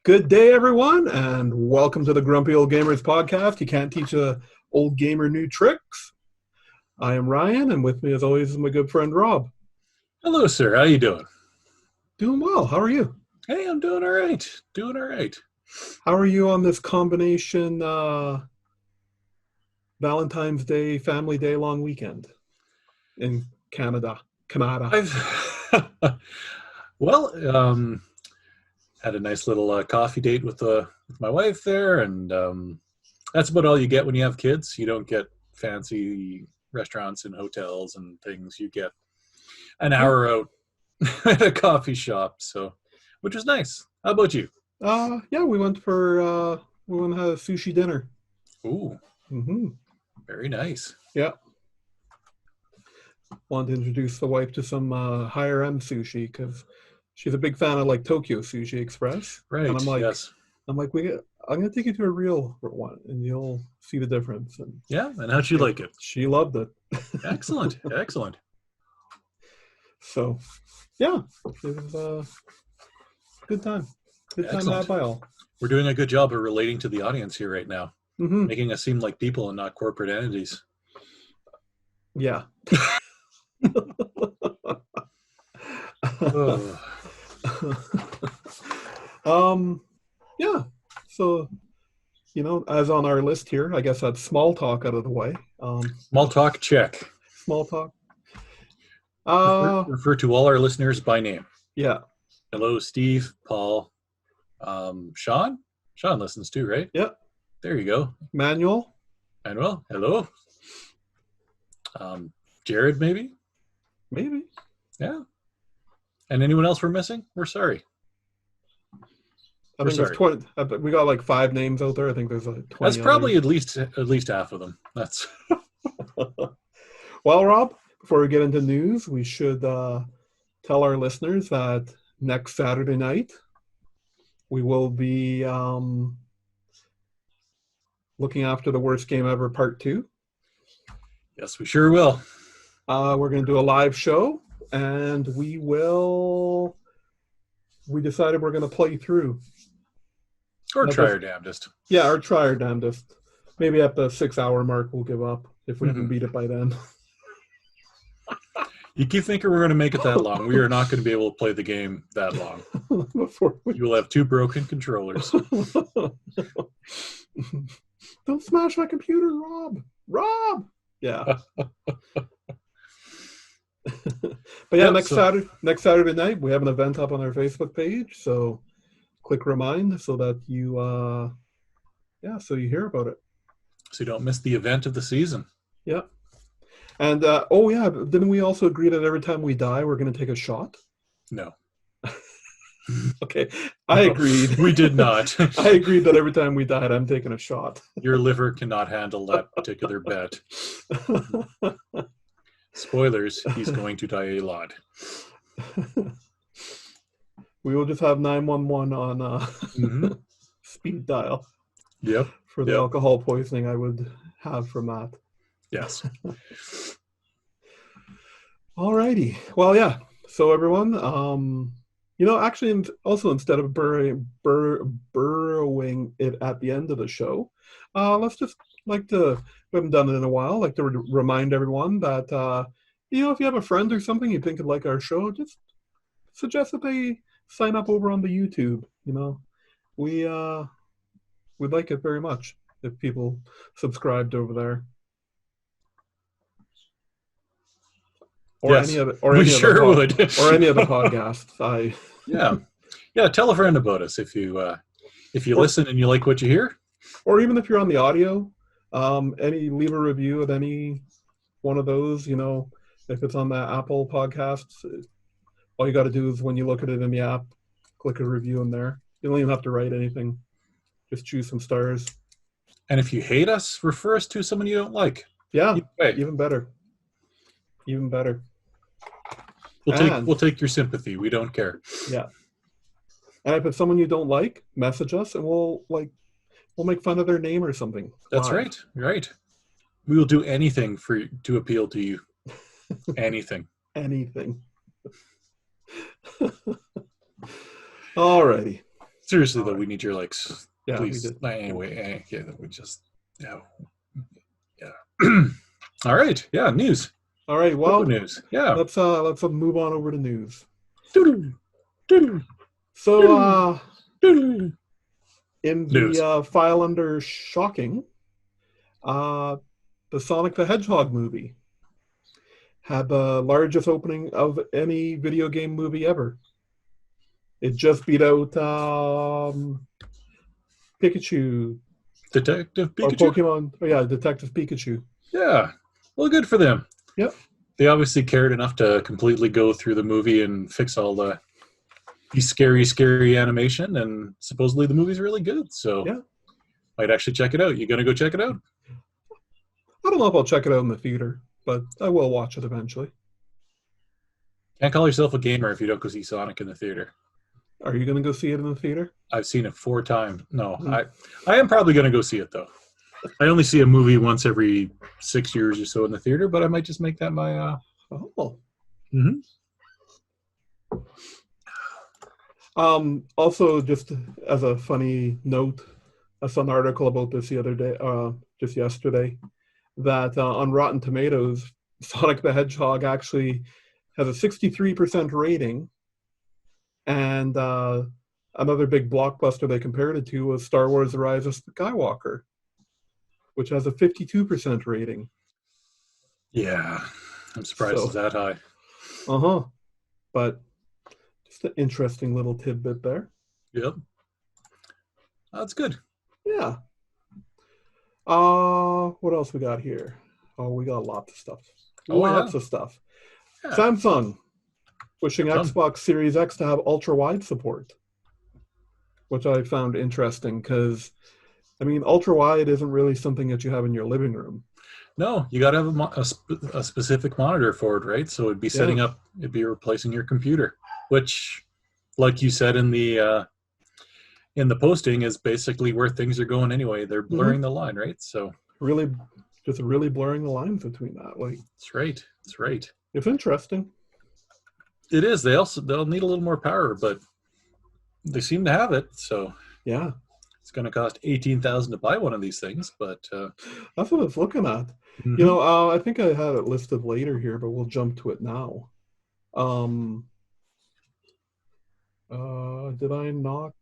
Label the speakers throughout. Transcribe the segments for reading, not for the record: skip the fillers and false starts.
Speaker 1: Good day, everyone, and welcome to the Grumpy Old Gamers podcast. You can't teach a old gamer new tricks. I am Ryan, and with me, as always, is my good friend Rob.
Speaker 2: Hello, sir. How you doing?
Speaker 1: Doing well. How are you?
Speaker 2: Hey, I'm doing all right. Doing all right.
Speaker 1: How are you on this combination Valentine's Day, Family Day long weekend in Canada?
Speaker 2: Had a nice little coffee date with my wife there, and that's about all you get when you have kids. You don't get fancy restaurants and hotels and things. You get an hour out at a coffee shop, which was nice. How about you?
Speaker 1: Yeah, we went to have a sushi dinner.
Speaker 2: Ooh, very nice.
Speaker 1: Yeah. Wanted to introduce the wife to some higher end sushi because she's a big fan of like Tokyo Sushi Express.
Speaker 2: Right.
Speaker 1: And I'm like,
Speaker 2: yes.
Speaker 1: I'm gonna take you to a real one, and you'll see the difference. And
Speaker 2: yeah. And how'd she like it?
Speaker 1: She loved it.
Speaker 2: Excellent. Excellent.
Speaker 1: So, yeah, it was a good time. Good time had by all.
Speaker 2: We're doing a good job of relating to the audience here right now,
Speaker 1: Mm-hmm.
Speaker 2: making us seem like people and not corporate entities.
Speaker 1: Yeah. Yeah. So, as on our list here, I guess that's small talk out of the way.
Speaker 2: Small talk, check.
Speaker 1: Small talk.
Speaker 2: Refer to all our listeners by name.
Speaker 1: Yeah.
Speaker 2: Hello, Steve, Paul, Sean. Sean listens too, right?
Speaker 1: Yeah.
Speaker 2: There you go.
Speaker 1: Manuel.
Speaker 2: Manuel, hello. Jared, maybe?
Speaker 1: Maybe.
Speaker 2: Yeah. And anyone else we're missing? We're sorry.
Speaker 1: I think there's 20. We got like 5 names out there. I think there's like 20.
Speaker 2: That's probably at least half of them. That's.
Speaker 1: Well, Rob, before we get into news, we should tell our listeners that next Saturday night we will be looking after the Worst Game Ever Part 2.
Speaker 2: Yes, we sure will.
Speaker 1: We're going to do a live show, and we decided we're going to play through.
Speaker 2: Or try our damnedest.
Speaker 1: Yeah, or try our damnedest. Maybe at the 6-hour mark we'll give up if we haven't beat it by then.
Speaker 2: You keep thinking we're going to make it that long. We are not going to be able to play the game that long. You will have 2 broken controllers.
Speaker 1: Don't smash my computer, Rob! Rob! Yeah. But yeah, next Saturday night we have an event up on our Facebook page, so click remind so that you hear about it.
Speaker 2: So you don't miss the event of the season.
Speaker 1: Yeah. And didn't we also agree that every time we die we're going to take a shot?
Speaker 2: No.
Speaker 1: Okay, I agreed.
Speaker 2: We did not.
Speaker 1: I agreed that every time we died I'm taking a shot.
Speaker 2: Your liver cannot handle that particular bet. Spoilers, he's going to die a lot.
Speaker 1: We will just have 911 on speed dial.
Speaker 2: Yep.
Speaker 1: For the alcohol poisoning I would have from that.
Speaker 2: Yes.
Speaker 1: Alrighty. Well, yeah. So everyone, actually, also instead of burrowing it at the end of the show, let's just we haven't done it in a while, like to remind everyone that, if you have a friend or something you think would like our show, just suggest that they sign up over on the YouTube. We'd like it very much if people subscribed over there. Or
Speaker 2: yes,
Speaker 1: any other,
Speaker 2: we sure would.
Speaker 1: Or any other podcasts.
Speaker 2: Yeah. Tell a friend about us if you listen and you like what you hear.
Speaker 1: Or even if you're on the audio, leave a review of any one of those. If it's on the Apple Podcasts, all you got to do is when you look at it in the app, click a review in there. You don't even have to write anything. Just choose some stars.
Speaker 2: And if you hate us, refer us to someone you don't like.
Speaker 1: Yeah, even better. Even better.
Speaker 2: We'll take your sympathy. We don't care.
Speaker 1: Yeah. And if it's someone you don't like, message us and we'll make fun of their name or something.
Speaker 2: That's right. Right. We will do anything to appeal to you. Anything.
Speaker 1: Anything. Alrighty.
Speaker 2: Seriously, though, we need your likes.
Speaker 1: Yeah,
Speaker 2: Please.
Speaker 1: we did.
Speaker 2: Anyway, yeah, we just, yeah. All right. Yeah, news.
Speaker 1: All right, well,
Speaker 2: news. Yeah.
Speaker 1: let's move on over to news.
Speaker 2: Doodle, doodle,
Speaker 1: So
Speaker 2: doodle.
Speaker 1: in
Speaker 2: News.
Speaker 1: the file under shocking, the Sonic the Hedgehog movie had the largest opening of any video game movie ever. It just beat out Pikachu.
Speaker 2: Detective
Speaker 1: Or
Speaker 2: Pikachu?
Speaker 1: Pokemon. Oh, yeah, Detective Pikachu.
Speaker 2: Yeah. Well, good for them.
Speaker 1: Yep.
Speaker 2: They obviously cared enough to completely go through the movie and fix all the scary animation, and supposedly the movie's really good. So
Speaker 1: yeah,
Speaker 2: might actually check it out. You gonna go check it out?
Speaker 1: I don't know if I'll check it out in the theater, but I will watch it eventually.
Speaker 2: Can't call yourself a gamer if you don't go see Sonic in the theater.
Speaker 1: Are you going to go see it in the theater?
Speaker 2: I've seen it 4 times. No, I am probably going to go see it, though. I only see a movie once every 6 years or so in the theater, but I might just make that my...
Speaker 1: Also, just as a funny note, I saw an article about this the other day, just yesterday, that on Rotten Tomatoes, Sonic the Hedgehog actually has a 63% rating, and another big blockbuster they compared it to was Star Wars: The Rise of Skywalker, which has a 52% rating.
Speaker 2: Yeah, I'm surprised it's that high.
Speaker 1: But just an interesting little tidbit there.
Speaker 2: Yep. That's good.
Speaker 1: Yeah. What else we got here? Oh, we got lots of stuff. Lots of stuff. Yeah. Samsung pushing Xbox Series X to have ultra-wide support, which I found interesting because, I mean, ultra-wide isn't really something that you have in your living room.
Speaker 2: No, you got to have a specific monitor for it, right? So it'd be setting up, it'd be replacing your computer, which, like you said in the posting, is basically where things are going anyway. They're blurring the line, right? So
Speaker 1: really blurring the lines between that. Like,
Speaker 2: that's right. That's right.
Speaker 1: It's interesting.
Speaker 2: It is. They'll need a little more power, but they seem to have it. So
Speaker 1: yeah,
Speaker 2: it's going to cost $18,000 to buy one of these things, but
Speaker 1: that's what it's looking at. Mm-hmm. You know, I think I had it listed later here, but we'll jump to it now. Did I not?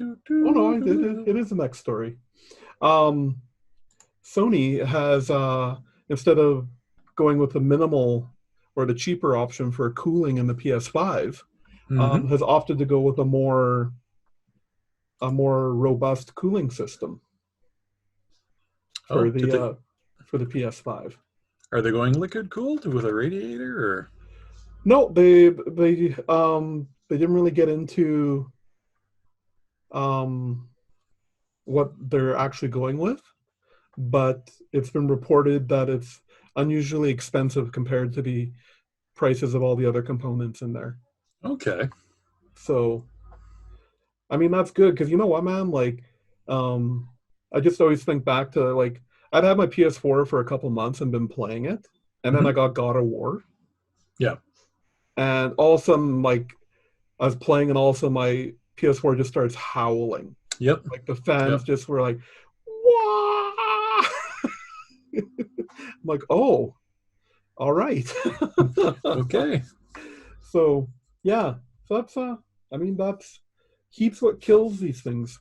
Speaker 1: Oh no, I did. It is the next story. Sony has instead of going with the minimal or the cheaper option for cooling in the PS5, has opted to go with a more robust cooling system for the PS5.
Speaker 2: Are they going liquid cooled with a radiator, or?
Speaker 1: No, they didn't really get into what they're actually going with, but it's been reported that it's unusually expensive compared to the prices of all the other components in there.
Speaker 2: Okay.
Speaker 1: So, I mean, that's good because you know what, man? Like, I just always think back to, like, I'd had my PS4 for a couple months and been playing it, and then I got God of War.
Speaker 2: Yeah.
Speaker 1: And all of a sudden, like, I was playing, and all of a sudden my PS4 just starts howling.
Speaker 2: Yep.
Speaker 1: Like, the fans just were like, wah! I'm like, oh, all right.
Speaker 2: Okay.
Speaker 1: So, yeah. So that's, I mean, that's heaps what kills these things.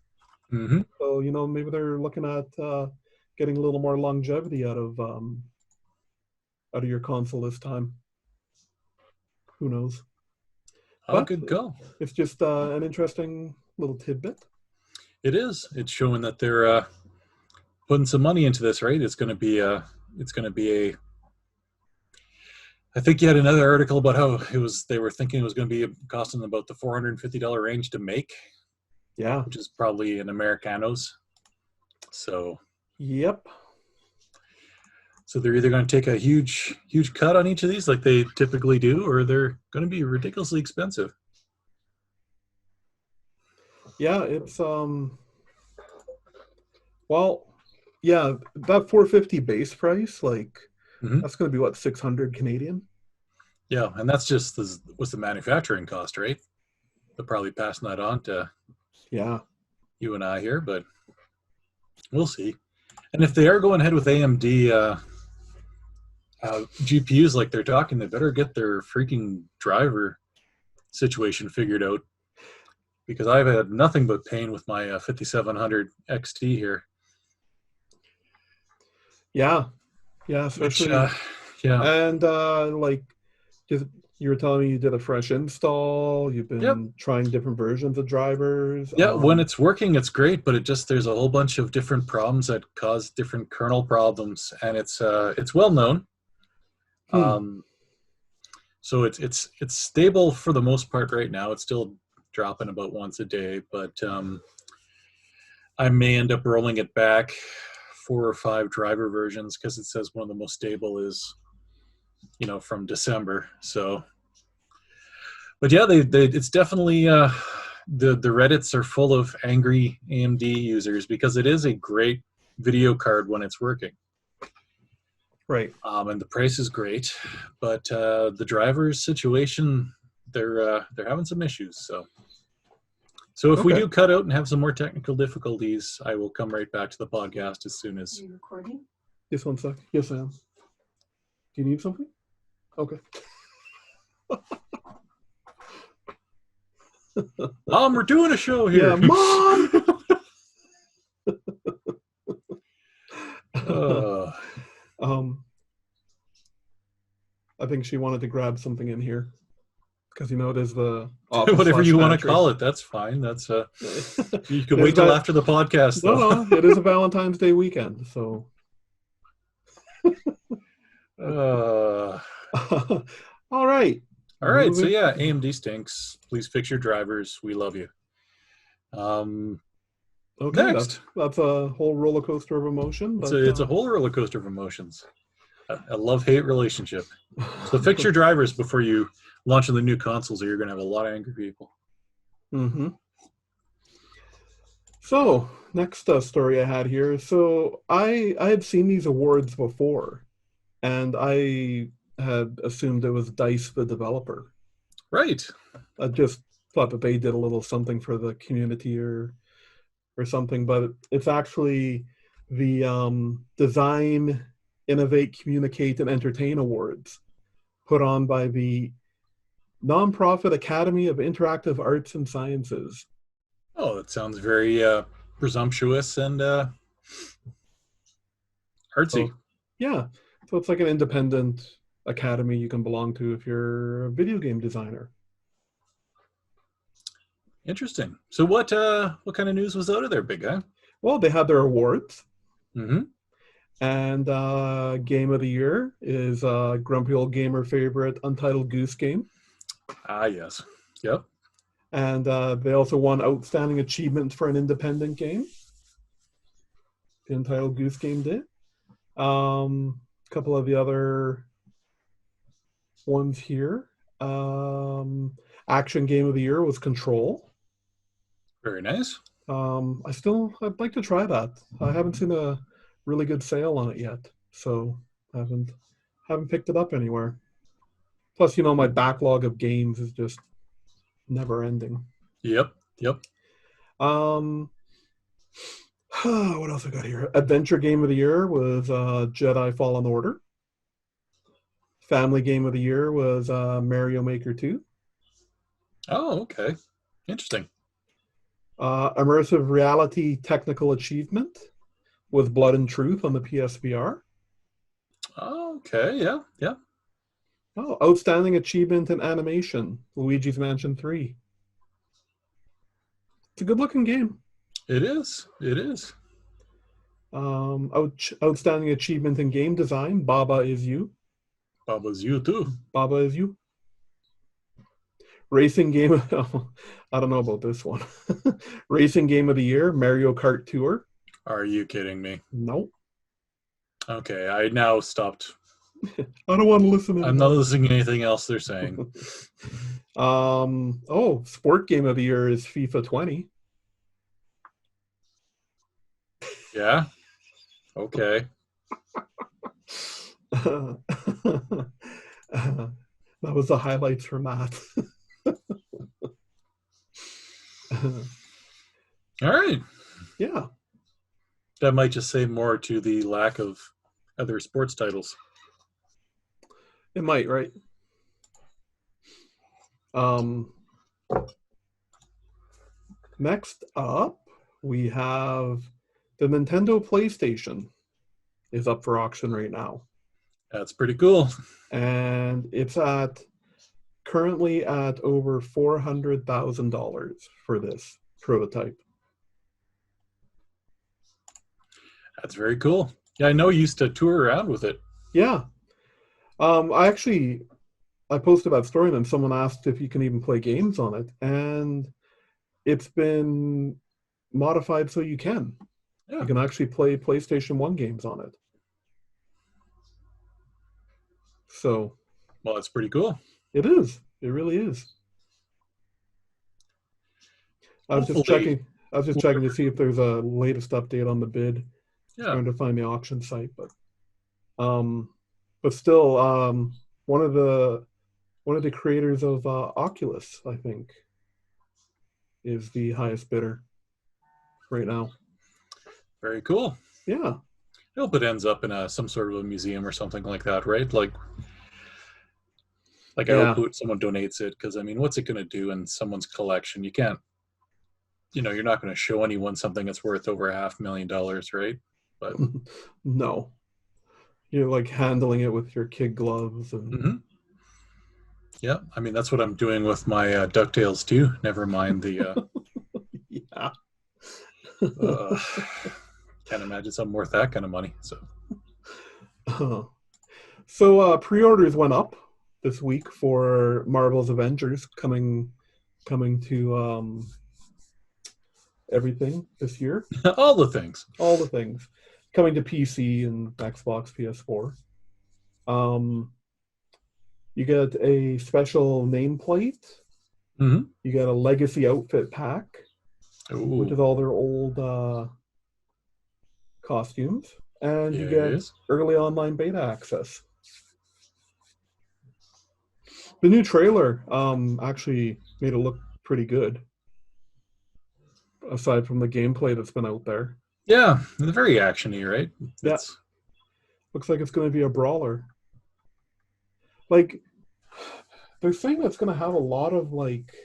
Speaker 2: Mm-hmm.
Speaker 1: So, you know, maybe they're looking at getting a little more longevity out of your console this time. Who knows?
Speaker 2: Oh, good go.
Speaker 1: It's just an interesting little tidbit.
Speaker 2: It is. It's showing that they're putting some money into this, right? It's going to be a. I think you had another article about how they were thinking it was going to be costing about the $450 range to make.
Speaker 1: Yeah.
Speaker 2: Which is probably in Americanos. So.
Speaker 1: Yep.
Speaker 2: So they're either going to take a huge cut on each of these like they typically do, or they're going to be ridiculously expensive.
Speaker 1: Yeah, it's well, yeah, that $450 base price, like that's going to be what, $600 Canadian?
Speaker 2: Yeah, and that's just what's the manufacturing cost, right? They're probably passing that on to
Speaker 1: Yeah.
Speaker 2: you and I here, but we'll see. And if they are going ahead with AMD GPUs like they're talking, they better get their freaking driver situation figured out, because I've had nothing but pain with my 5700 XT here.
Speaker 1: Yeah. Yeah, especially.
Speaker 2: Yeah.
Speaker 1: And like, just, you were telling me you did a fresh install. You've been trying different versions of drivers.
Speaker 2: Yeah, when it's working, it's great, but there's a whole bunch of different problems that cause different kernel problems, and it's well known. So it's stable for the most part right now. It's still dropping about once a day, but I may end up rolling it back 4 or 5 driver versions, because it says one of the most stable is, from December. So, but yeah, it's definitely the Reddits are full of angry AMD users, because it is a great video card when it's working.
Speaker 1: Right.
Speaker 2: And the price is great, but the driver's situation, they're having some issues. So if we do cut out and have some more technical difficulties, I will come right back to the podcast as soon as.
Speaker 3: Are you recording?
Speaker 1: Just one sec. Yes, I am. Do you need something? Okay.
Speaker 2: Mom, we're doing a show here.
Speaker 1: Yeah, Mom! I think she wanted to grab something in here, because it is the
Speaker 2: whatever you want to call it. That's fine. That's you can wait till after the podcast.
Speaker 1: No, it is a Valentine's Day weekend, so. All right.
Speaker 2: All right. So yeah, AMD stinks. Please fix your drivers. We love you.
Speaker 1: Okay.
Speaker 2: Next.
Speaker 1: That's a whole roller coaster of emotion. But,
Speaker 2: it's a whole roller coaster of emotions. A love-hate relationship. So fix your drivers before you launch the new consoles, or you're going to have a lot of angry people.
Speaker 1: Mm-hmm. So next story I had here. So I had seen these awards before, and I had assumed it was DICE, the developer.
Speaker 2: Right.
Speaker 1: I just thought that they did a little something for the community or something, but it's actually the Design, Innovate, Communicate, and Entertain Awards, put on by the Nonprofit Academy of Interactive Arts and Sciences.
Speaker 2: Oh, that sounds very presumptuous and artsy.
Speaker 1: So it's like an independent academy you can belong to if you're a video game designer.
Speaker 2: Interesting. So what kind of news was out of there, big guy?
Speaker 1: Well, they had their awards.
Speaker 2: Mm-hmm.
Speaker 1: And Game of the Year is Grumpy Old Gamer favorite Untitled Goose Game.
Speaker 2: Ah, yes. Yep.
Speaker 1: And they also won Outstanding Achievement for an Independent Game. The Untitled Goose Game did. A couple of the other ones here. Action Game of the Year was Control.
Speaker 2: Very nice.
Speaker 1: I'd like to try that. I haven't seen a really good sale on it yet, so I haven't picked it up anywhere. Plus, my backlog of games is just never ending.
Speaker 2: Yep.
Speaker 1: What else I got here? Adventure Game of the Year was Jedi Fallen Order. Family Game of the Year was Mario Maker 2.
Speaker 2: Oh, okay. Interesting.
Speaker 1: Immersive Reality Technical Achievement with Blood and Truth on the PSVR.
Speaker 2: Oh, okay, yeah.
Speaker 1: Oh, Outstanding Achievement in Animation, Luigi's Mansion 3. It's a good-looking game.
Speaker 2: It is.
Speaker 1: Outstanding Achievement in Game Design, Baba Is You.
Speaker 2: Baba's You, too.
Speaker 1: Baba Is You. Racing Game, I don't know about this one. Racing Game of the Year, Mario Kart Tour.
Speaker 2: Are you kidding me?
Speaker 1: Nope.
Speaker 2: Okay, I now stopped.
Speaker 1: I don't want to listen.
Speaker 2: I'm not listening to anything else they're saying.
Speaker 1: Sport Game of the Year is FIFA 20.
Speaker 2: Yeah? Okay.
Speaker 1: That was the highlights from that.
Speaker 2: All right.
Speaker 1: Yeah,
Speaker 2: That might just say more to the lack of other sports titles.
Speaker 1: it might, right? Next up, we have the Nintendo PlayStation is up for auction right now.
Speaker 2: That's pretty cool.
Speaker 1: And it's currently at over $400,000 for this prototype.
Speaker 2: That's very cool. Yeah, I know you used to tour around with it.
Speaker 1: Yeah. I posted that story and then someone asked if you can even play games on it. And it's been modified so you can.
Speaker 2: Yeah.
Speaker 1: You can actually play PlayStation 1 games on it. So.
Speaker 2: Well, it's pretty cool.
Speaker 1: It is. It really is. I was just checking to see if there's a latest update on the bid.
Speaker 2: Yeah.
Speaker 1: Trying to find the auction site, but still, one of the creators of Oculus, I think, is the highest bidder right now.
Speaker 2: Very cool.
Speaker 1: Yeah.
Speaker 2: I hope it ends up in some sort of a museum or something like that, right? Like I hope someone donates it, because I mean, what's it going to do in someone's collection? You can't, you're not going to show anyone something that's worth over $500,000, right? But
Speaker 1: no, you're like handling it with your kid gloves and.
Speaker 2: Mm-hmm. Yeah, I mean that's what I'm doing with my DuckTales too. Never mind the.
Speaker 1: Yeah.
Speaker 2: Can't imagine something worth that kind of money.
Speaker 1: So pre-orders went up this week for Marvel's Avengers coming to everything this year.
Speaker 2: All the things
Speaker 1: coming to PC and Xbox, PS4. You get a special nameplate.
Speaker 2: Mm-hmm.
Speaker 1: You get a legacy outfit pack, which is all their old costumes, and you get early online beta access. The new trailer actually made it look pretty good, aside from the gameplay that's been out there.
Speaker 2: Yeah, it's very actiony, right?
Speaker 1: Yeah. Looks like it's going to be a brawler. Like, they're saying it's going to have a lot of, like,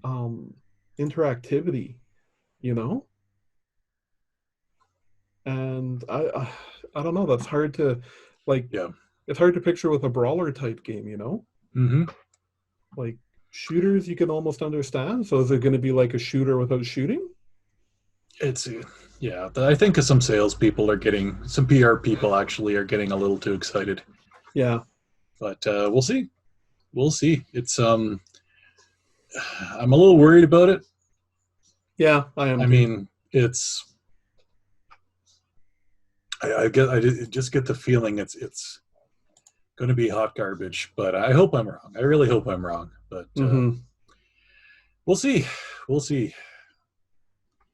Speaker 1: interactivity, And I don't know. That's hard to, like, it's hard to picture with a brawler type game,
Speaker 2: Mm-hmm.
Speaker 1: Like, shooters you can almost understand. So is it going to be like a shooter without shooting?
Speaker 2: I think some salespeople some PR people actually are getting a little too excited.
Speaker 1: Yeah.
Speaker 2: But we'll see. It's I'm a little worried about it.
Speaker 1: Yeah, I am.
Speaker 2: I mean, it's. I just get the feeling it's going to be hot garbage, but I hope I'm wrong. I really hope I'm wrong, but we'll see.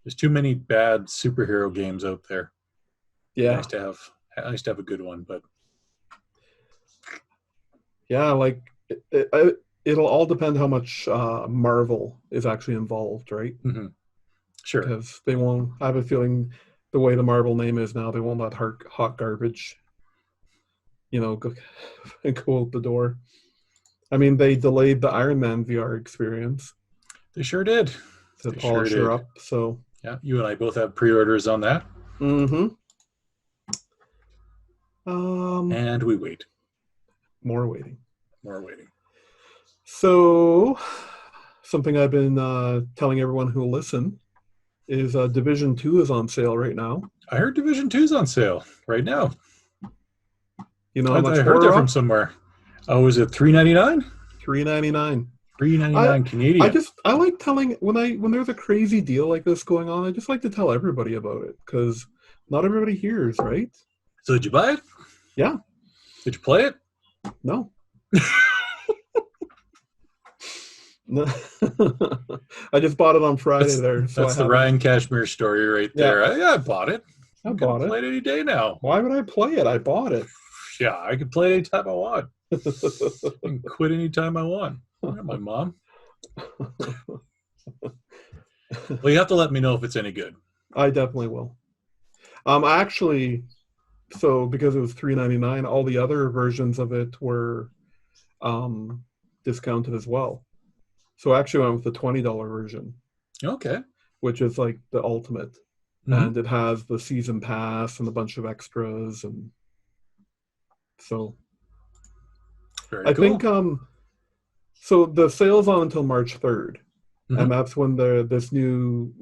Speaker 2: There's too many bad superhero games out there.
Speaker 1: Yeah,
Speaker 2: nice to have a good one, but
Speaker 1: yeah, like it'll all depend how much Marvel is actually involved, right?
Speaker 2: Mm-hmm. Sure,
Speaker 1: because they won't. I have a feeling the way the Marvel name is now, they won't let hot garbage, go out the door. I mean, they delayed the Iron Man VR experience.
Speaker 2: They sure did.
Speaker 1: To polish her up. So
Speaker 2: yeah, you and I both have pre-orders on that.
Speaker 1: Mm-hmm.
Speaker 2: And we wait.
Speaker 1: More waiting. So, something I've been telling everyone who will listen is Division 2 is on sale right now.
Speaker 2: I heard Division 2 is on sale right now.
Speaker 1: How much
Speaker 2: I heard that from somewhere. Oh, is it $3.99?
Speaker 1: $3.99.
Speaker 2: $3.99 Canadian.
Speaker 1: I like telling when there's a crazy deal like this going on. I just like to tell everybody about it because not everybody hears, right?
Speaker 2: So did you buy it?
Speaker 1: Yeah.
Speaker 2: Did you play it?
Speaker 1: No. No. I just bought it on Friday.
Speaker 2: That's the Ryan Cashmere story right there. Yeah, I bought it.
Speaker 1: I bought it.
Speaker 2: Play it any day now.
Speaker 1: Why would I play it? I bought it.
Speaker 2: Yeah, I can play it anytime I want. I can quit anytime I want. My mom. Well, you have to let me know if it's any good.
Speaker 1: I definitely will. I actually, so because it was $3.99, all the other versions of it were discounted as well. So I actually went with the $20 version,
Speaker 2: Okay.
Speaker 1: which is like the ultimate.
Speaker 2: Mhm.
Speaker 1: And it has the season pass and a bunch of extras. And so
Speaker 2: Very
Speaker 1: I
Speaker 2: cool.
Speaker 1: think, so the sale's on until March 3rd.
Speaker 2: Mhm.
Speaker 1: And that's when this new,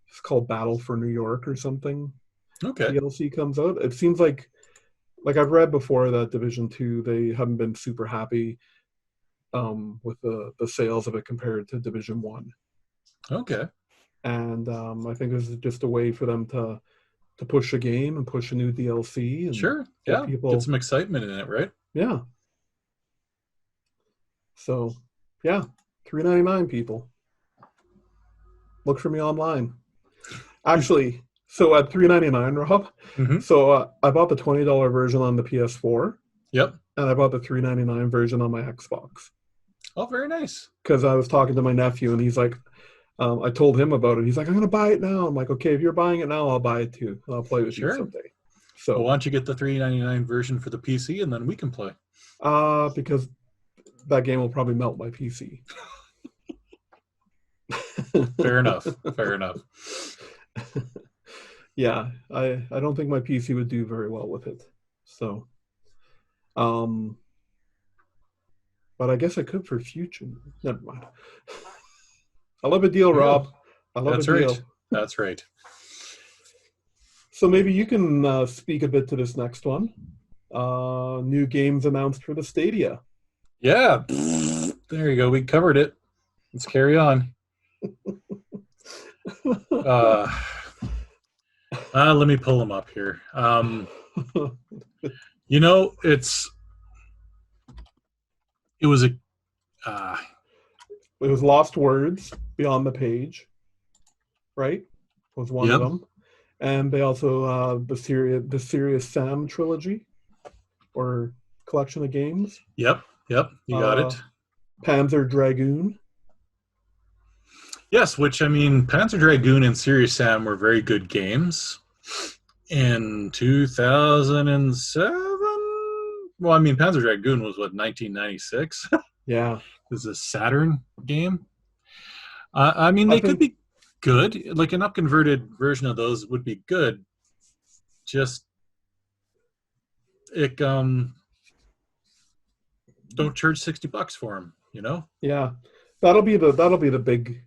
Speaker 1: it's called Battle for New York or something,
Speaker 2: Okay.
Speaker 1: DLC comes out. It seems like I've read before that Division 2, they haven't been super happy with the sales of it compared to Division 1.
Speaker 2: Okay.
Speaker 1: And I think this is just a way for them to push a game and push a new DLC and
Speaker 2: Sure.
Speaker 1: get
Speaker 2: Yeah. Get
Speaker 1: people,
Speaker 2: some excitement in it, right?
Speaker 1: yeah. So, yeah, $3.99 people. Look for me online. Actually, so at $3.99, Rob,
Speaker 2: Mhm.
Speaker 1: so I bought the $20 version on the PS4
Speaker 2: Yep.
Speaker 1: and I bought the $3.99 version on my Xbox.
Speaker 2: Oh, very nice.
Speaker 1: Because I was talking to my nephew and he's like, I told him about it. He's like, I'm going to buy it now. I'm like, okay, if you're buying it now, I'll buy it too. And I'll play with you
Speaker 2: Sure.
Speaker 1: someday.
Speaker 2: Well,
Speaker 1: So,
Speaker 2: why don't you get the $3.99 version for the PC, and then we can play.
Speaker 1: because that game will probably melt my PC.
Speaker 2: Fair enough. Fair enough.
Speaker 1: Yeah, I don't think my PC would do very well with it. So, but I guess I could for future. Never mind. I love a deal,
Speaker 2: There you go.
Speaker 1: Rob. I love
Speaker 2: That's
Speaker 1: a deal.
Speaker 2: right. That's right.
Speaker 1: So maybe you can speak a bit to this next one. New games announced for the Stadia.
Speaker 2: Yeah. There you go. We covered it. Let's carry on. Let me pull them up here. It was a
Speaker 1: It was Lost Words Beyond the Page, right? Was one of
Speaker 2: yep.
Speaker 1: them. And they also the Serious Sam trilogy or collection of games.
Speaker 2: Yep. You got it.
Speaker 1: Panzer Dragoon.
Speaker 2: Yes, which I mean, Panzer Dragoon and Serious Sam were very good games. In 2007. Well, I mean, Panzer Dragoon was what, 1996.
Speaker 1: Yeah,
Speaker 2: It was a Saturn game. I mean, they could be good. Like an upconverted version of those would be good. Just don't charge $60 for them. You know?
Speaker 1: Yeah, that'll be the big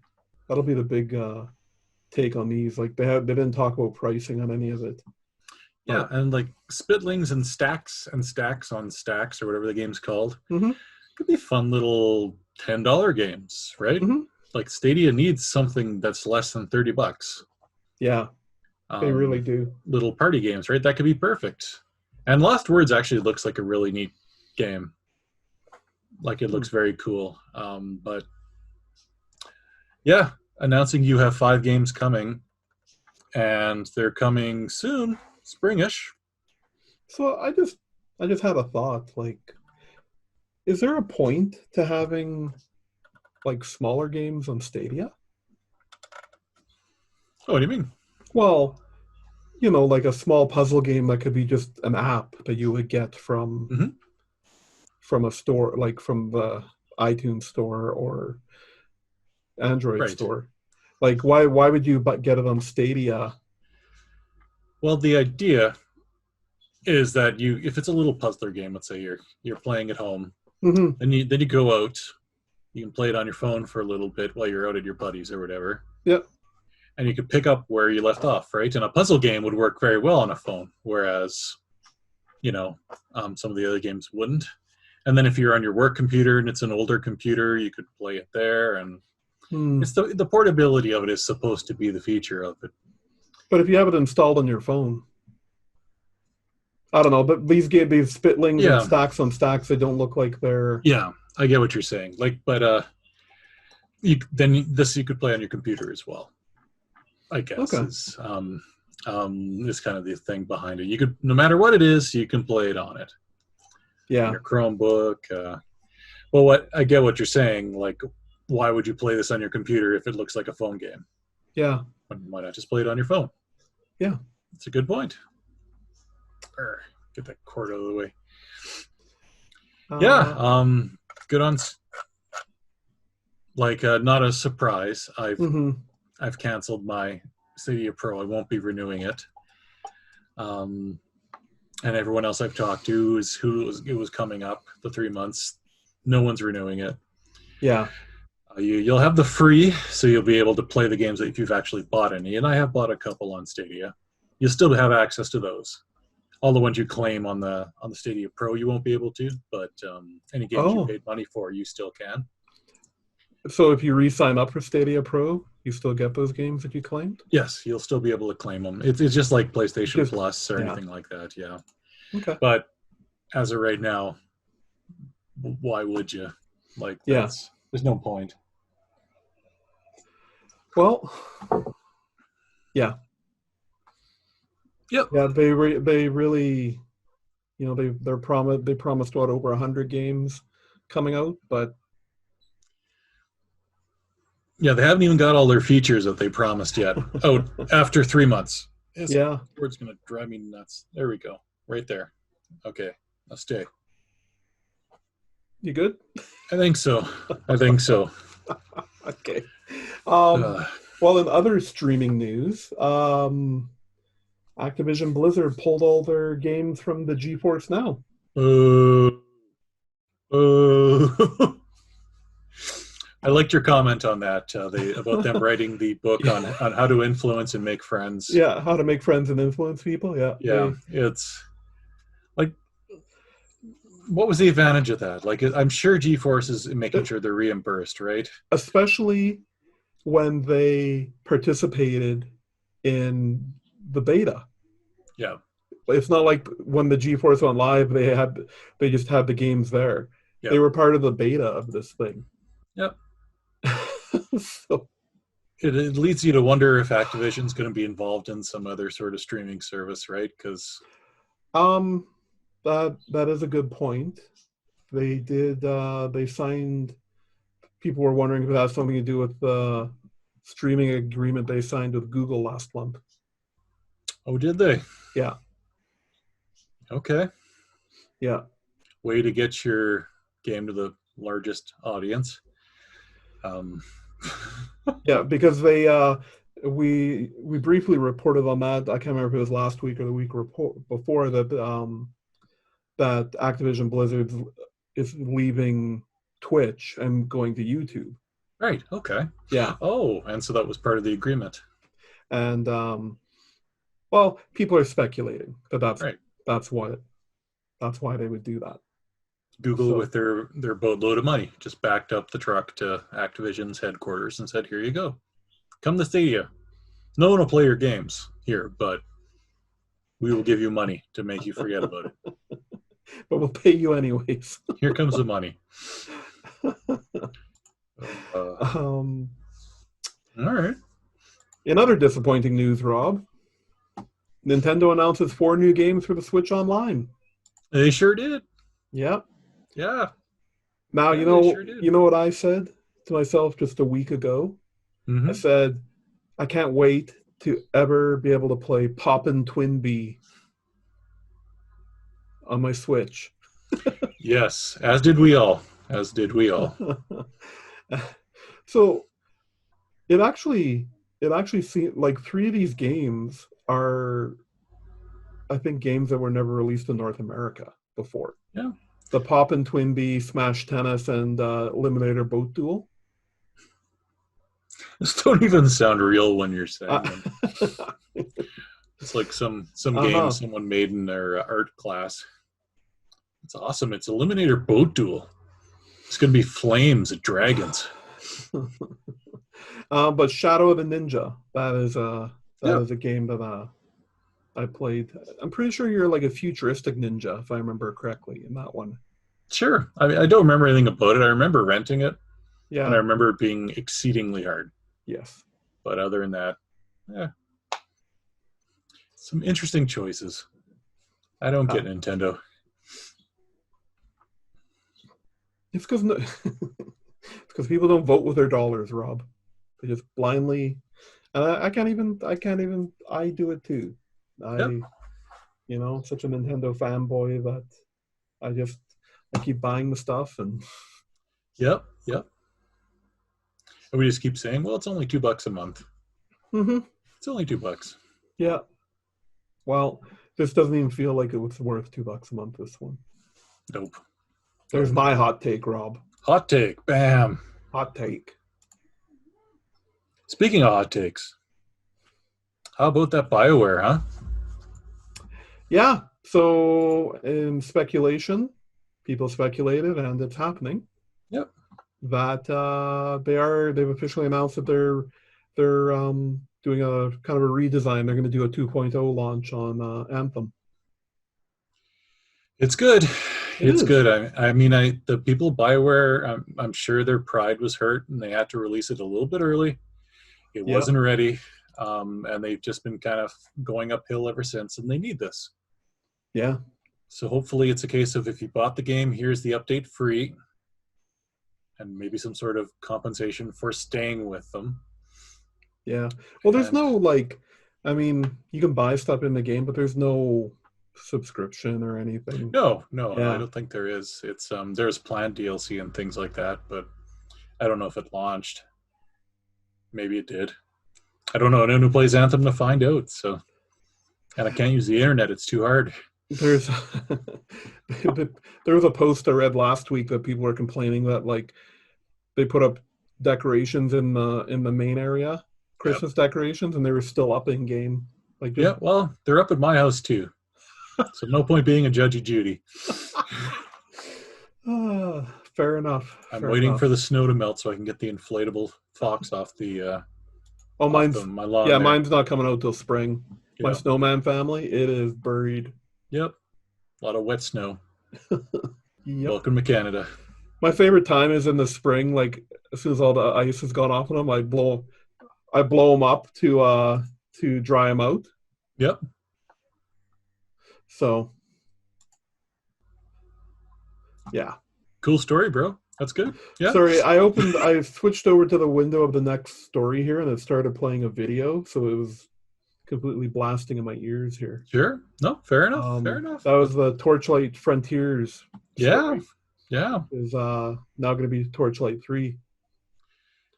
Speaker 1: take on these. Like they didn't talk about pricing on any of it.
Speaker 2: Yeah, and like Spitlings and stacks on stacks or whatever the game's called.
Speaker 1: Mm-hmm.
Speaker 2: Could be fun little $10 games, right?
Speaker 1: Mm-hmm.
Speaker 2: Like Stadia needs something that's less than $30.
Speaker 1: Yeah, they really do.
Speaker 2: Little party games, right? That could be perfect. And Lost Words actually looks like a really neat game. Like it looks very cool. But yeah, announcing you have 5 games coming, and they're coming soon, springish.
Speaker 1: So I just had a thought. Like, is there a point to having like smaller games on Stadia?
Speaker 2: Oh, what do you mean?
Speaker 1: Well, like a small puzzle game that could be just an app that you would get from a store, like from the iTunes store or Android store. Like, why would you get it on Stadia?
Speaker 2: Well, the idea is that if it's a little puzzler game, let's say you're playing at home, then you go out, you can play it on your phone for a little bit while you're out at your buddies or whatever.
Speaker 1: Yep.
Speaker 2: And you could pick up where you left off, right? And a puzzle game would work very well on a phone, whereas, some of the other games wouldn't. And then if you're on your work computer and it's an older computer, you could play it there. And it's the portability of it is supposed to be the feature of it.
Speaker 1: But if you have it installed on your phone, I don't know. But these Spitlings and stacks on stacks, they don't look like they're.
Speaker 2: Yeah, I get what you're saying. Like, but you could play on your computer as well. I guess is kind of the thing behind it. You could, no matter what it is, you can play it on it.
Speaker 1: Yeah.
Speaker 2: On your Chromebook. Well, I get what you're saying. Like, why would you play this on your computer if it looks like a phone game?
Speaker 1: Yeah.
Speaker 2: Why not just play it on your phone?
Speaker 1: Yeah.
Speaker 2: It's a good point. Get that cord out of the way. Good on. Not a surprise. I've canceled my Stadia Pro. I won't be renewing it. And everyone else I've talked to it was coming up the 3 months. No one's renewing it.
Speaker 1: Yeah.
Speaker 2: You'll have the free, so you'll be able to play the games that if you've actually bought any. And I have bought a couple on Stadia. You'll still have access to those. All the ones you claim on the Stadia Pro, you won't be able to. But any games you paid money for, you still can.
Speaker 1: So if you re-sign up for Stadia Pro, you still get those games that you claimed?
Speaker 2: Yes, you'll still be able to claim them. It's just like PlayStation Plus or anything like that, yeah.
Speaker 1: Okay.
Speaker 2: But as of right now, why would you? There's no point.
Speaker 1: Well, yeah.
Speaker 2: Yep.
Speaker 1: Yeah, they really, they promised what, over 100 games coming out, but
Speaker 2: yeah, they haven't even got all their features that they promised yet. Oh, after 3 months. It's going to drive me nuts. There we go. Right there. Okay, I'll stay.
Speaker 1: You good?
Speaker 2: I think so.
Speaker 1: Okay. Well, in other streaming news, Activision Blizzard pulled all their games from the GeForce Now.
Speaker 2: I liked your comment on that, about them writing the book on how to influence and make friends.
Speaker 1: Yeah, how to make friends and influence people. Yeah.
Speaker 2: Yeah, it's like, what was the advantage of that? Like, I'm sure GeForce is making sure they're reimbursed, right? Especially
Speaker 1: when they participated in the beta.
Speaker 2: Yeah.
Speaker 1: It's not like when the GeForce went live, they just had the games there. Yep. They were part of the beta of this thing.
Speaker 2: Yep. So it leads you to wonder if Activision's going to be involved in some other sort of streaming service, right? Because
Speaker 1: that is a good point. They did. They signed. People were wondering if it has something to do with the streaming agreement they signed with Google last month.
Speaker 2: Oh, did they?
Speaker 1: Yeah.
Speaker 2: Okay.
Speaker 1: Yeah.
Speaker 2: Way to get your game to the largest audience.
Speaker 1: Yeah, because they we briefly reported on that. I can't remember if it was last week or the week before that that Activision Blizzard is leaving Twitch and going to YouTube.
Speaker 2: Right. Okay.
Speaker 1: Yeah.
Speaker 2: Oh, and so that was part of the agreement.
Speaker 1: And well, people are speculating that that's why they would do that.
Speaker 2: Google, with their boatload of money, just backed up the truck to Activision's headquarters and said, "Here you go. Come to Stadia. No one will play your games here, but we will give you money to make you forget about it.
Speaker 1: But we'll pay you anyways."
Speaker 2: Here comes the money.
Speaker 1: All
Speaker 2: right.
Speaker 1: In other disappointing news, Rob, Nintendo announces 4 new games for the Switch Online.
Speaker 2: They sure did.
Speaker 1: Yep.
Speaker 2: Yeah.
Speaker 1: Now, you know what I said to myself just a week ago?
Speaker 2: Mm-hmm.
Speaker 1: I said, I can't wait to ever be able to play Poppin' Twinbee on my Switch.
Speaker 2: Yes, as did we all.
Speaker 1: So it actually seemed like 3 of these games are, I think, games that were never released in North America before.
Speaker 2: Yeah.
Speaker 1: The Poppin' Twinbee, Smash Tennis, and Eliminator Boat Duel.
Speaker 2: This don't even sound real when you're saying them. It's like some game someone made in their art class. It's awesome. It's Eliminator Boat Duel. It's going to be flames and dragons.
Speaker 1: But Shadow of the Ninja, that is a game that I played. I'm pretty sure you're like a futuristic ninja, if I remember correctly, in that one.
Speaker 2: Sure. I mean, I don't remember anything about it. I remember renting it.
Speaker 1: Yeah.
Speaker 2: And I remember it being exceedingly hard.
Speaker 1: Yes.
Speaker 2: But other than that, some interesting choices. I don't get Nintendo.
Speaker 1: It's because people don't vote with their dollars, Rob. They just blindly And I can't even. I do it too.
Speaker 2: Yep.
Speaker 1: Such a Nintendo fanboy that I keep buying the stuff and.
Speaker 2: Yep. Yep. And we just keep saying, well, it's only $2 a month.
Speaker 1: Mm-hmm.
Speaker 2: It's only $2.
Speaker 1: Yeah. Well, this doesn't even feel like it was worth $2 a month. This one.
Speaker 2: Nope.
Speaker 1: There's my hot take, Rob.
Speaker 2: Hot take. Bam.
Speaker 1: Hot take.
Speaker 2: Speaking of hot takes, how about that Bioware, huh?
Speaker 1: Yeah. So in speculation, people speculated, and it's happening.
Speaker 2: Yep.
Speaker 1: That they've officially announced that they're doing a kind of a redesign. They're going to do a 2.0 launch on Anthem.
Speaker 2: It's good. It's
Speaker 1: is.
Speaker 2: good. I mean, the people Bioware, I'm sure their pride was hurt, and they had to release it a little bit early. It wasn't ready, and they've just been kind of going uphill ever since, and they need this.
Speaker 1: Yeah.
Speaker 2: So hopefully it's a case of if you bought the game, here's the update free, and maybe some sort of compensation for staying with them.
Speaker 1: Yeah. Well, there's no, you can buy stuff in the game, but there's no subscription or anything.
Speaker 2: No, I don't think there is. It's there's planned DLC and things like that, but I don't know if it launched. Maybe it did. I don't know. Anyone who plays Anthem to find out. So, and I can't use the internet. It's too hard.
Speaker 1: There was a post I read last week that people were complaining that they put up decorations in the main area, Christmas decorations, and they were still up in game.
Speaker 2: Well, they're up at my house too. So no point being a judgy Judy.
Speaker 1: Fair enough.
Speaker 2: I'm waiting for the snow to melt so I can get the inflatable fox off the.
Speaker 1: My lawn. Yeah, mine's not coming out till spring.
Speaker 2: Yeah.
Speaker 1: My snowman family, it is buried.
Speaker 2: Yep, a lot of wet snow.
Speaker 1: Yep.
Speaker 2: Welcome to Canada.
Speaker 1: My favorite time is in the spring. As soon as all the ice has gone off on them, I blow them up to dry them out.
Speaker 2: Yep.
Speaker 1: So. Yeah.
Speaker 2: Cool story, bro. That's good. Yeah.
Speaker 1: Sorry, I switched over to the window of the next story here, and it started playing a video, so it was completely blasting in my ears here.
Speaker 2: Sure. No, fair enough. Fair enough.
Speaker 1: That was the Torchlight Frontiers story.
Speaker 2: Yeah.
Speaker 1: Is now going to be Torchlight 3.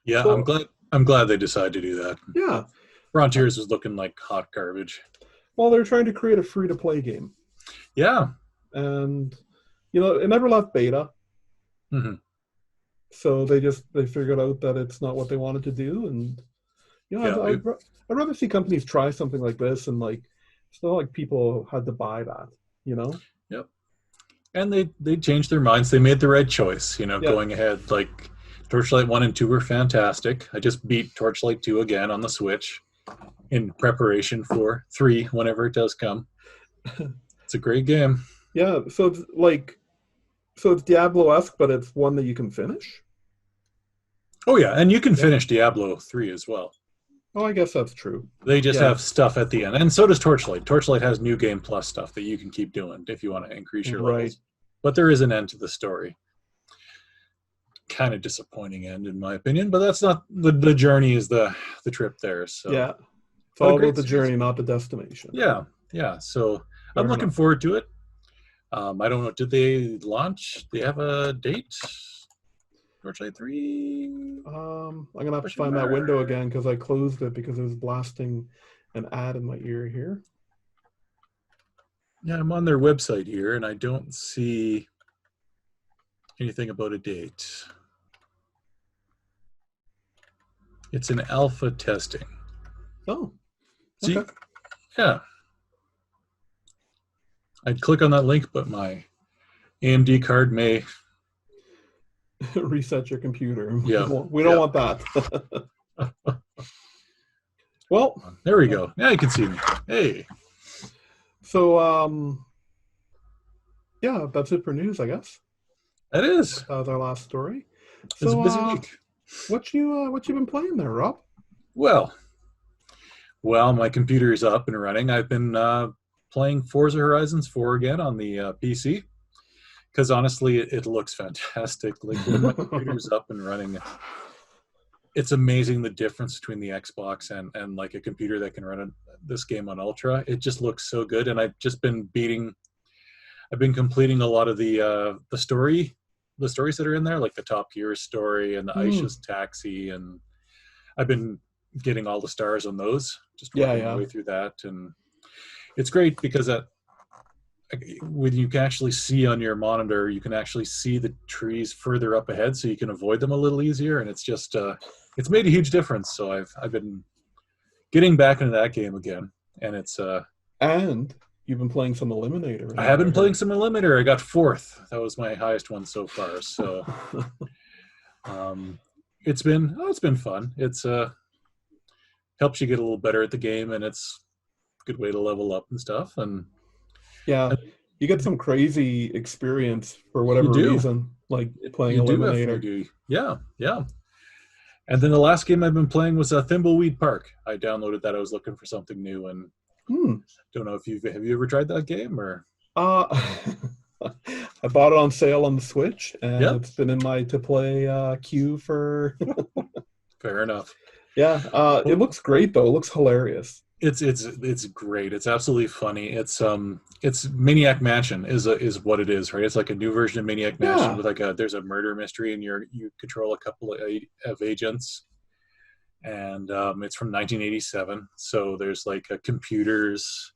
Speaker 2: Yeah, so, I'm glad they decided to do that.
Speaker 1: Yeah.
Speaker 2: Frontiers was looking like hot garbage.
Speaker 1: Well, they're trying to create a free-to-play game.
Speaker 2: Yeah.
Speaker 1: And it never left beta.
Speaker 2: Mm-hmm.
Speaker 1: So they figured out that it's not what they wanted to do, and I'd rather see companies try something like this, and it's not like people had to buy that,
Speaker 2: Yep. And they changed their minds. They made the right choice, going ahead. Torchlight 1 and 2 were fantastic. I just beat Torchlight 2 again on the Switch in preparation for 3 whenever it does come. It's a great game.
Speaker 1: Yeah, so it's Diablo-esque, but it's one that you can finish?
Speaker 2: Oh, yeah, and you can finish Diablo 3 as well.
Speaker 1: Oh, I guess that's true.
Speaker 2: They just have stuff at the end. And so does Torchlight. Torchlight has New Game Plus stuff that you can keep doing if you want to increase your levels. But there is an end to the story. Kind of disappointing end, in my opinion, but that's not the journey is the trip there. So
Speaker 1: yeah, it's all about the journey, not the destination.
Speaker 2: Yeah. So I'm looking forward to it. I don't know. Did they launch? They have a date? Torchlight 3?
Speaker 1: I'm gonna have to find that window again because I closed it because it was blasting an ad in my ear here.
Speaker 2: Yeah, I'm on their website here, and I don't see anything about a date. It's in alpha testing.
Speaker 1: Oh, okay.
Speaker 2: See? Yeah. I'd click on that link, but my AMD card may
Speaker 1: reset your computer.
Speaker 2: Yeah.
Speaker 1: We don't want that. Well,
Speaker 2: there we go. Now you can see me. Hey.
Speaker 1: So, yeah, that's it for news, I guess.
Speaker 2: That is.
Speaker 1: That was our last story.
Speaker 2: It's a busy week.
Speaker 1: What you been playing there, Rob?
Speaker 2: Well, my computer is up and running. I've been playing Forza Horizons 4 again on the PC because honestly, it looks fantastic. When my computer's up and running, it's amazing the difference between the Xbox and like a computer that can run this game on Ultra. It just looks so good, and I've been completing a lot of the stories that are in there, like the Top Gear story and the Aisha's Taxi, and I've been getting all the stars on those, just working my way through that. And it's great because when you can actually see on your monitor, you can actually see the trees further up ahead, so you can avoid them a little easier. And it's just it's made a huge difference. So I've been getting back into that game again, and it's
Speaker 1: and you've been playing some Eliminator.
Speaker 2: I have been playing some Eliminator. I got 4th. That was my highest one so far. So it's been fun. It's helps you get a little better at the game, and it's a good way to level up and stuff. And
Speaker 1: you get some crazy experience for whatever reason, like playing Eliminator.
Speaker 2: Yeah. And then the last game I've been playing was Thimbleweed Park. I downloaded that. I was looking for something new, and don't know if have you ever tried that game or?
Speaker 1: I bought it on sale on the Switch, and it's been in my to play queue for.
Speaker 2: Fair enough.
Speaker 1: Yeah, it looks great though. It looks hilarious.
Speaker 2: It's great. It's absolutely funny. It's Maniac Mansion is what it is, right? It's like a new version of Maniac Mansion with there's a murder mystery, and you control a couple of agents, and it's from 1987. So there's like computers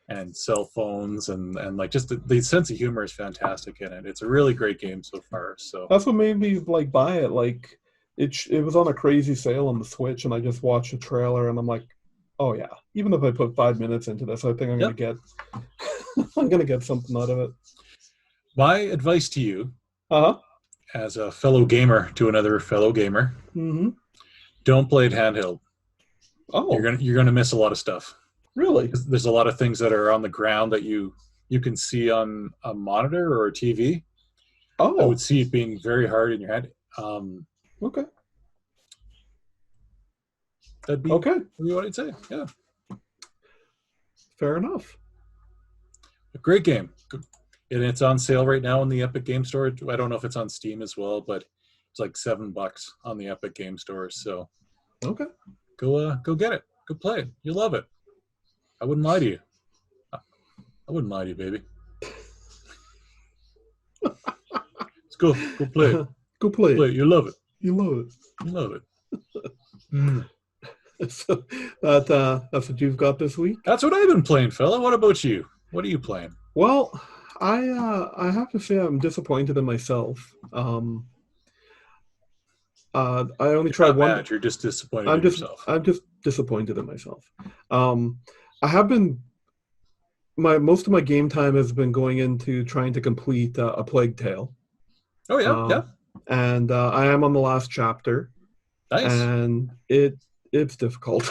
Speaker 2: and cell phones, and like just the sense of humor is fantastic in it. It's a really great game so far. So
Speaker 1: that's what made me like buy it. Like it was on a crazy sale on the Switch, and I just watched the trailer, and I'm like, oh yeah, even if I put 5 minutes into this, I think I'm gonna get something out of it.
Speaker 2: My advice to you, as a fellow gamer to another fellow gamer, don't play it handheld.
Speaker 1: Oh,
Speaker 2: you're gonna miss a lot of stuff.
Speaker 1: Really?
Speaker 2: There's a lot of things that are on the ground that you can see on a monitor or a TV. I would see it being very hard in your head.
Speaker 1: Okay.
Speaker 2: That'd be
Speaker 1: okay.
Speaker 2: What I'd say. Yeah.
Speaker 1: Fair enough.
Speaker 2: A great game, and it's on sale right now in the Epic Game Store. I don't know if it's on Steam as well, but it's like $7 on the Epic Game Store. So,
Speaker 1: okay,
Speaker 2: go get it. Go play it. You'll love it. I wouldn't lie to you. I wouldn't lie to you, baby. Let's go play it.
Speaker 1: Go play it.
Speaker 2: You love it.
Speaker 1: You love it.
Speaker 2: You love it.
Speaker 1: So that's what you've got this week?
Speaker 2: That's what I've been playing, fella. What about you? What are you playing?
Speaker 1: Well, I have to say I'm disappointed in myself. I only tried one.
Speaker 2: Bad. You're just disappointed in yourself.
Speaker 1: I'm just disappointed in myself. I have been. Most of my game time has been going into trying to complete A Plague Tale.
Speaker 2: Oh yeah.
Speaker 1: And I am on the last chapter.
Speaker 2: Nice.
Speaker 1: And it's difficult.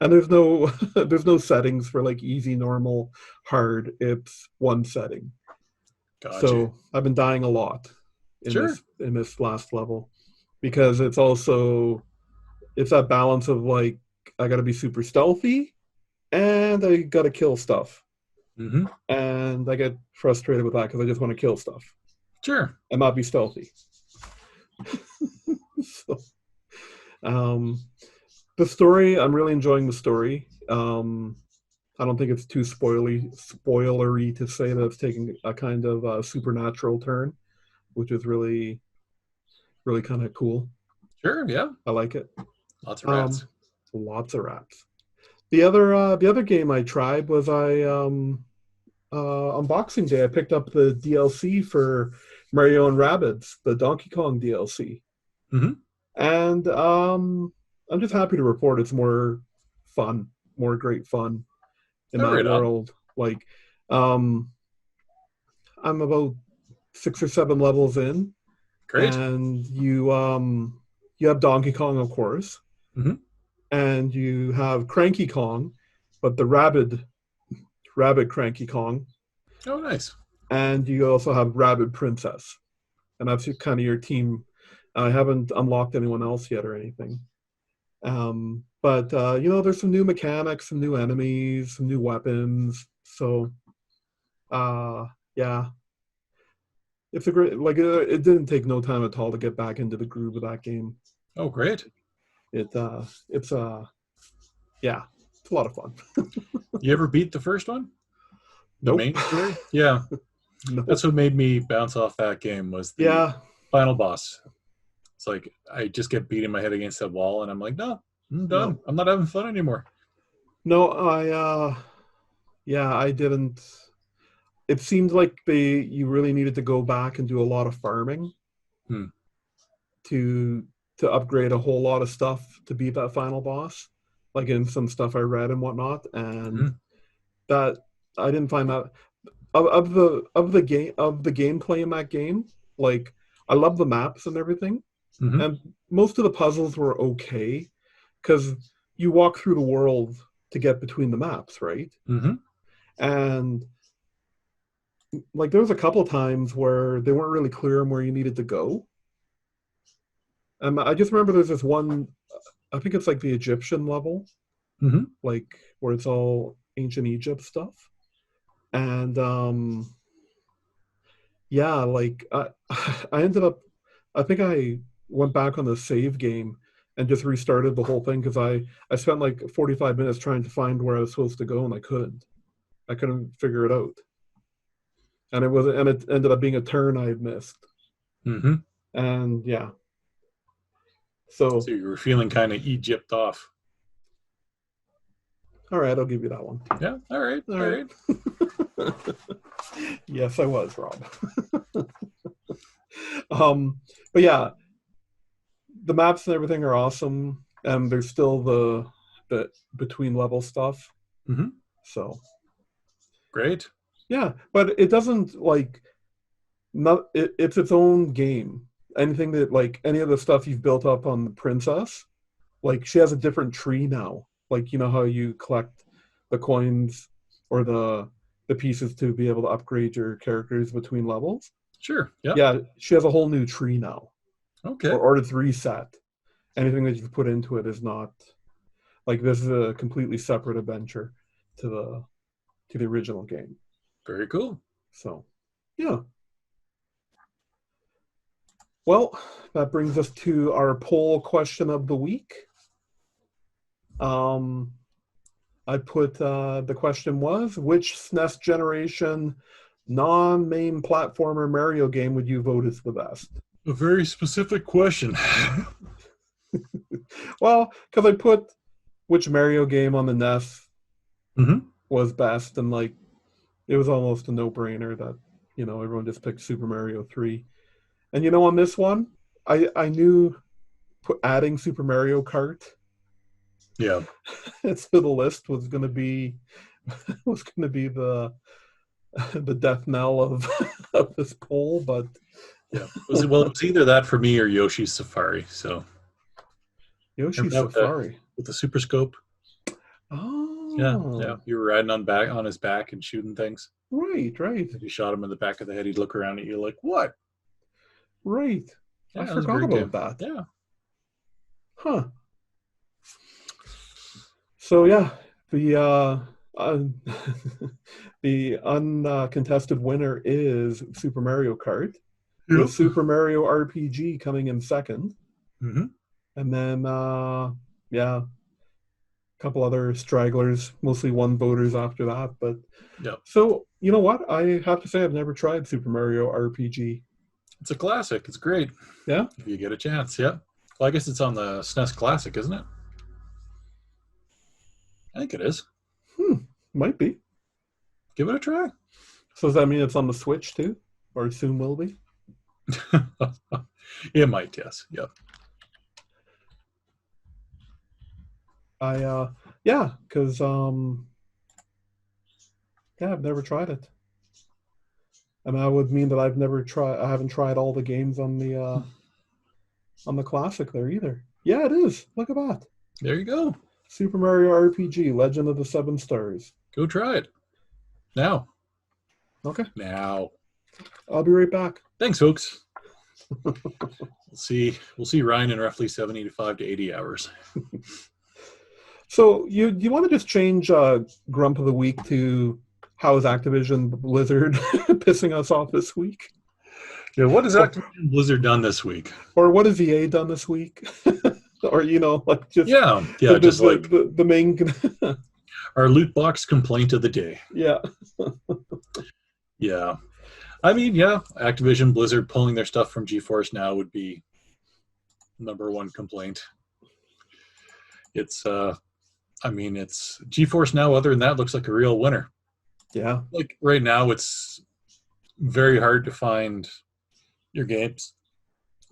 Speaker 1: And there's no settings for like easy, normal, hard. It's one setting.
Speaker 2: Gotcha.
Speaker 1: So I've been dying a lot in this last level, because it's that balance of like I got to be super stealthy and I got to kill stuff.
Speaker 2: Mm-hmm.
Speaker 1: And I get frustrated with that because I just want to kill stuff.
Speaker 2: Sure.
Speaker 1: And not be stealthy. So, the story, I'm really enjoying the story. I don't think it's too spoilery to say that it's taking a kind of supernatural turn, which is really, really kind of cool.
Speaker 2: Sure, yeah.
Speaker 1: I like it.
Speaker 2: Lots of rats.
Speaker 1: Lots of rats. The other game I tried was on Boxing Day. I picked up the DLC for Mario and Rabbids, the Donkey Kong DLC.
Speaker 2: Mm-hmm.
Speaker 1: And I'm just happy to report it's more great fun in that world. Like, I'm about 6 or 7 levels in.
Speaker 2: Great.
Speaker 1: And you have Donkey Kong, of course.
Speaker 2: Mm-hmm.
Speaker 1: And you have Cranky Kong, but the Rabbid Cranky Kong.
Speaker 2: Oh, nice.
Speaker 1: And you also have Rabbid Princess. And that's kind of your team. I haven't unlocked anyone else yet or anything. But there's some new mechanics, some new enemies, some new weapons. So, yeah. It's a great, it didn't take no time at all to get back into the groove of that game.
Speaker 2: Oh, great.
Speaker 1: It's yeah, it's a lot of fun.
Speaker 2: You ever beat the first one? The
Speaker 1: Nope.
Speaker 2: main story? Yeah.
Speaker 1: No.
Speaker 2: That's what made me bounce off that game was the
Speaker 1: Yeah.
Speaker 2: final boss. It's like I just get beating my head against that wall and I'm like, no, I'm done.
Speaker 1: No.
Speaker 2: I'm not having fun anymore.
Speaker 1: No, I didn't. It seemed like you really needed to go back and do a lot of farming
Speaker 2: Hmm.
Speaker 1: to upgrade a whole lot of stuff to beat that final boss, like in some stuff I read and whatnot, and that I didn't find that of the gameplay in that game. Like I love the maps and everything, and most of the puzzles were okay because you walk through the world to get between the maps, right? And like there was a couple times where they weren't really clear on where you needed to go. I just remember there's this one, I think it's like the Egyptian level, like where it's all ancient Egypt stuff. And yeah, like I ended up, I think I went back on the save game and just restarted the whole thing because I spent like 45 minutes trying to find where I was supposed to go and I couldn't figure it out. And it ended up being a turn I had missed. And yeah. So
Speaker 2: you were feeling kind of Egypt off.
Speaker 1: All right, I'll give you that one.
Speaker 2: Yeah, all right.
Speaker 1: Yes, I was, Rob. But yeah, the maps and everything are awesome, and there's still the between level stuff. So
Speaker 2: great.
Speaker 1: Yeah, but it doesn't like it's its own game. Anything that like any of the stuff you've built up on the princess, like she has a different tree now. Like you know how you collect the coins or the pieces to be able to upgrade your characters between levels.
Speaker 2: Sure. Yeah.
Speaker 1: Yeah, she has a whole new tree now.
Speaker 2: Okay.
Speaker 1: Or it's reset. Anything that you've put into it is not like this is a completely separate adventure to the original game.
Speaker 2: Very cool.
Speaker 1: So, yeah. Well, that brings us to our poll question of the week. I put the question was, which SNES generation non-main platformer Mario game would you vote is the best?
Speaker 2: A very specific question.
Speaker 1: Well, because I put which Mario game on the NES was best, and like it was almost a no-brainer that everyone just picked Super Mario 3. And on this one, I knew adding Super Mario Kart
Speaker 2: to
Speaker 1: the list was going to be the death knell of this poll, but
Speaker 2: yeah, it was either that for me or Yoshi's Safari. So
Speaker 1: Yoshi's Safari
Speaker 2: with the Super Scope.
Speaker 1: Oh,
Speaker 2: yeah. You were riding on his back and shooting things.
Speaker 1: Right.
Speaker 2: If you shot him in the back of the head, he'd look around at you like, "What?"
Speaker 1: Right.
Speaker 2: Yeah,
Speaker 1: I forgot about that.
Speaker 2: Yeah.
Speaker 1: Huh. So yeah, the the uncontested winner is Super Mario Kart. With Super Mario RPG coming in second. And then a couple other stragglers, mostly one voters after that. But so you know what? I have to say I've never tried Super Mario RPG.
Speaker 2: It's a classic. It's great.
Speaker 1: Yeah?
Speaker 2: If you get a chance, yeah. Well, I guess it's on the SNES Classic, isn't it? I think it is.
Speaker 1: Might be.
Speaker 2: Give it a try.
Speaker 1: So does that mean it's on the Switch too? Or soon will be?
Speaker 2: It might, yes. Yep.
Speaker 1: Because I've never tried it. And that would mean that I haven't tried all the games on the Classic there either. Yeah, it is. Look at that.
Speaker 2: There you go.
Speaker 1: Super Mario RPG, Legend of the Seven Stars.
Speaker 2: Go try it. Now.
Speaker 1: Okay.
Speaker 2: Now.
Speaker 1: I'll be right back.
Speaker 2: Thanks, folks. We'll see Ryan in roughly 75 to 80 hours.
Speaker 1: So you want to just change Grump of the Week to how is Activision Blizzard pissing us off this week?
Speaker 2: Yeah, what has Activision Blizzard done this week?
Speaker 1: Or what has EA done this week? Or, like just the main.
Speaker 2: Our loot box complaint of the day.
Speaker 1: Yeah.
Speaker 2: Yeah. I mean, yeah, Activision Blizzard pulling their stuff from GeForce Now would be number one complaint. It's GeForce Now, other than that, looks like a real winner.
Speaker 1: Yeah.
Speaker 2: Like right now, it's very hard to find your games.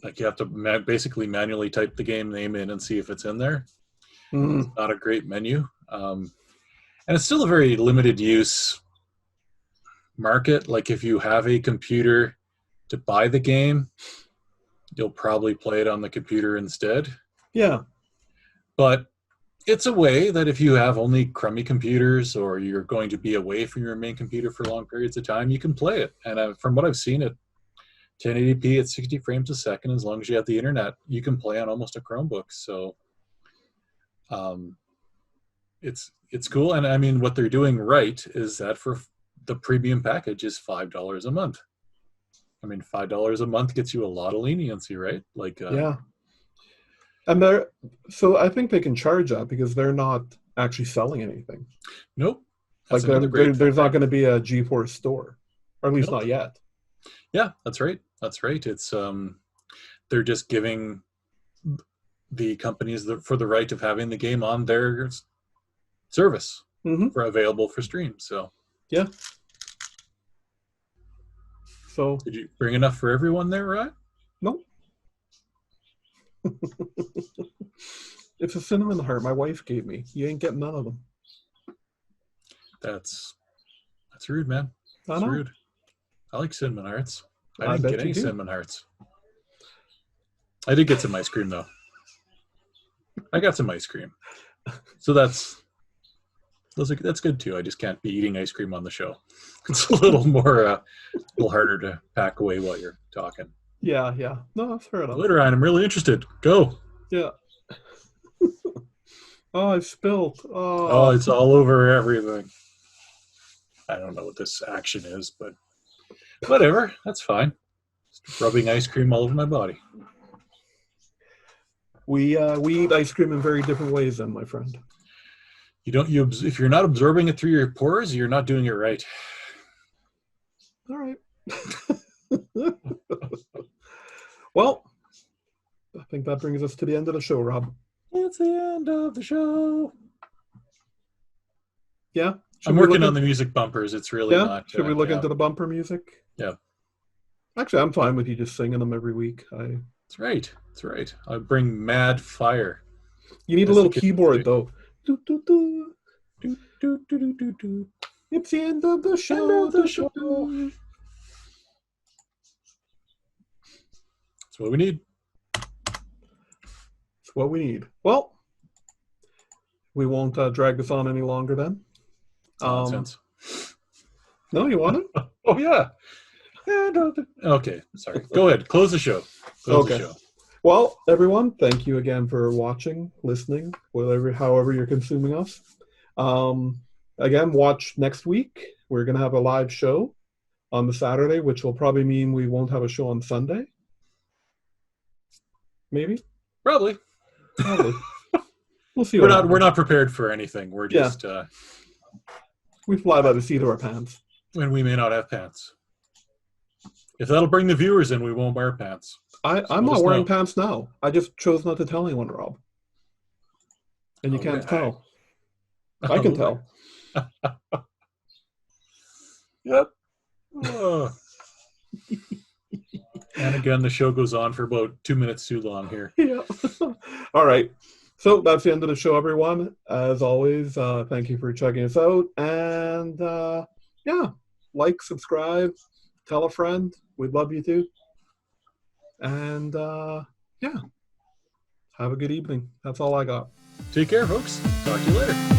Speaker 2: Like you have to basically manually type the game name in and see if it's in there.
Speaker 1: Mm.
Speaker 2: It's not a great menu. And it's still a very limited use market. Like if you have a computer to buy the game, you'll probably play it on the computer instead.
Speaker 1: Yeah.
Speaker 2: But it's a way that if you have only crummy computers or you're going to be away from your main computer for long periods of time, you can play it. And from what I've seen at 1080p at 60 frames a second, as long as you have the internet, you can play on almost a Chromebook. So it's cool. And I mean, what they're doing right is that for the premium package is $5 a month. I mean, $5 a month gets you a lot of leniency, right? Like
Speaker 1: yeah. And so I think they can charge that because they're not actually selling anything.
Speaker 2: Nope.
Speaker 1: Like there's not going to be a GeForce store, or at least not yet.
Speaker 2: Yeah, that's right. That's right. It's they're just giving the companies for the right of having the game on their service for available for stream. So
Speaker 1: yeah. So
Speaker 2: did you bring enough for everyone there, right?
Speaker 1: Nope. It's a cinnamon heart my wife gave me. You ain't getting none of them.
Speaker 2: That's rude, man. That's rude. I like cinnamon hearts. I didn't get any cinnamon hearts. I did get some ice cream though. I got some ice cream, so that's good too. I just can't be eating ice cream on the show. It's a little more, a little harder to pack away while you're talking.
Speaker 1: Yeah. No, that's fair enough.
Speaker 2: Later on, I'm really interested. Go.
Speaker 1: Yeah. Oh, I spilled.
Speaker 2: Oh, it's all over everything. I don't know what this action is, but whatever. That's fine. Just rubbing ice cream all over my body.
Speaker 1: We eat ice cream in very different ways, then, my friend.
Speaker 2: If you're not absorbing it through your pores, you're not doing it right.
Speaker 1: All right. Well, I think that brings us to the end of the show, Rob.
Speaker 2: It's the end of the show.
Speaker 1: Yeah.
Speaker 2: I'm working on the music bumpers. It's really not.
Speaker 1: Should we look into the bumper music?
Speaker 2: Yeah.
Speaker 1: Actually, I'm fine with you just singing them every week.
Speaker 2: That's right. That's right. I bring mad fire.
Speaker 1: You need a little keyboard, though. Do, do, do.
Speaker 2: Do, do, do, do, do, do.
Speaker 1: It's the end of the show.
Speaker 2: That's what we need.
Speaker 1: That's what we need. Well, we won't drag this on any longer then.
Speaker 2: Nonsense.
Speaker 1: No, you want it?
Speaker 2: Oh, yeah. Okay, sorry. Go ahead. Close the show. Close the show.
Speaker 1: Well, everyone, thank you again for watching, listening, however you're consuming us. Again, watch next week. We're going to have a live show on the Saturday, which will probably mean we won't have a show on Sunday. Maybe?
Speaker 2: Probably.
Speaker 1: We'll see.
Speaker 2: We're not prepared for anything. We're just...
Speaker 1: we fly by the seat of our pants.
Speaker 2: And we may not have pants. If that'll bring the viewers in, we won't wear pants.
Speaker 1: I'm not wearing pants now. I just chose not to tell anyone, Rob. And you can't tell. I can tell.
Speaker 2: Yep. And again, the show goes on for about 2 minutes too long here.
Speaker 1: Yeah. All right. So that's the end of the show, everyone. As always, thank you for checking us out. And like, subscribe, tell a friend. We'd love you to. And have a good evening. That's all I got.
Speaker 2: Take care, folks. Talk to you later.